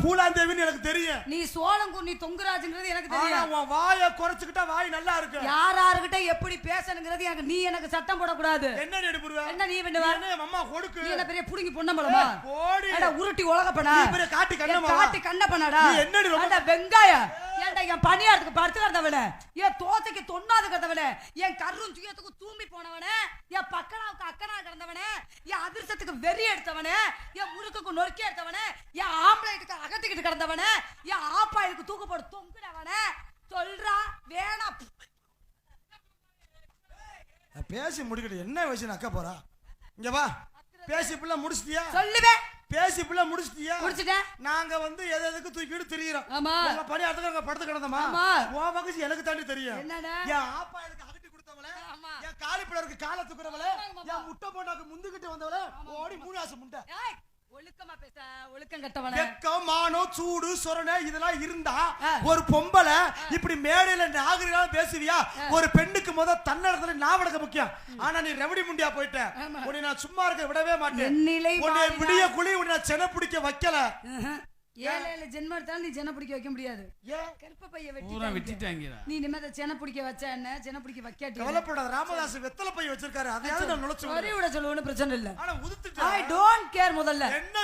பூலாந்தேவின்னு எனக்கு தெரியும். நீ சோளங்குன்னி தொங்குராஜ்ங்கிறது எனக்கு தெரியும். உன் வாயை குறைச்சுக்கிட்டா வாய் நல்லா இருக்கு. யாராருக்கிட்ட எப்படி பேசணுங்கிறது எனக்கு நீ எனக்கு சட்டம் போடக்கூடாது. என்ன எடுப்புருவ? என்ன நீ பண்ணுவ? அம்மா கொடுக்கு. நீ என்ன பெரிய புடுங்கி பொண்ணம்பளமா? போடி. அட உருட்டி உலகப்பனா. நீ பெரிய காட்டி கண்ணமா. காட்டி கண்ணப்பனாடா. நீ என்னடி அட வெங்காயம். ஏன்டா என் பணியாரத்துக்கு படுத்து கிடந்தவனே, என் தோசைக்கு தொண்ணாது கிடந்தவனே, என் கருவும் சுயத்துக்கு தூம்பி போனவனே, என் பக்கனாவுக்கு அக்கனா கிடந்தவனே, என் அதிர்ஷ்டத்துக்கு வெறி எடுத்தவனே, என் முறுக்குக்கு நொறுக்கி எடுத்தவனே, என் ஆம்பளைட்டுக்கு அகத்திக்கிட்டு கிடந்தவனே, என் ஆப்பாயிலுக்கு தூக்கு போட்டு தொங்குனவனே, சொல்றா வேணா. பேசி முடிக்கட்டும். என்ன வயசு அக்கா போறா? இங்க வா. பேசி புள்ள முடிச்சிட்டியா? சொல்லுவேன். பேசி புள்ள முடிச்சிட்டியா? முடிச்சிட்டேன். நாங்க வந்து எதுக்கு தூக்கிட்டு திரியிறோம். ஆமா. உங்க படி அடுத்து படுத்து கிடந்தமா? ஆமா. உன் வகசி எனக்கு தாண்டி தெரியும். என்னடா? என் ஆப்பா எனக்கு அகட்டி கொடுத்தவளே, என் காலிப்பிள்ளருக்கு காலை தூக்குறவளே, என் முட்டை போண்டாக்கு முந்துகிட்டு வந்தவளே, ஓடி 3 ஆசை முட்டை. ஒழுக்கமா பேச, ஒழுக்கம் கட்டவனே. வெக்கம், மானம், சூடு, சொரணை இதெல்லாம் இருந்தா ஒரு பொம்பளை இப்படி மேடையில நாகரிகமா பேசுவியா? ஒரு பெண்ணுக்கு தன்னடத்துல நாவடக்க முக்கியம். ஆனா நீ ரெவடி முண்டியா போயிட்ட. உன்னை நான் சும்மா இருக்க விடவே மாட்டேன். உன்னை விடிய குழி உன்னை நான் சென பிடிக்க வைக்கல. 7 ஜென்மம் எடுத்தாலும் நீ சென பிடிக்க வைக்க முடியாது. கருப்ப பைய வெட்டிட்டாங்க. நீ நிம்மதி சென பிடிக்க வச்ச என்ன, சென பிடிக்க வைக்காட்டி கவலைப்படாத. ராமதாஸ் வெத்தலை பை வச்சிருக்காரு. அதையாவது நான் நுழைச்சு ஒரே விட சொல்லுவேன்னு பிரச்சனை இல்ல. ஆனா உதுத்துட்டு ஐ டோன்ட் கேர். முதல்ல என்ன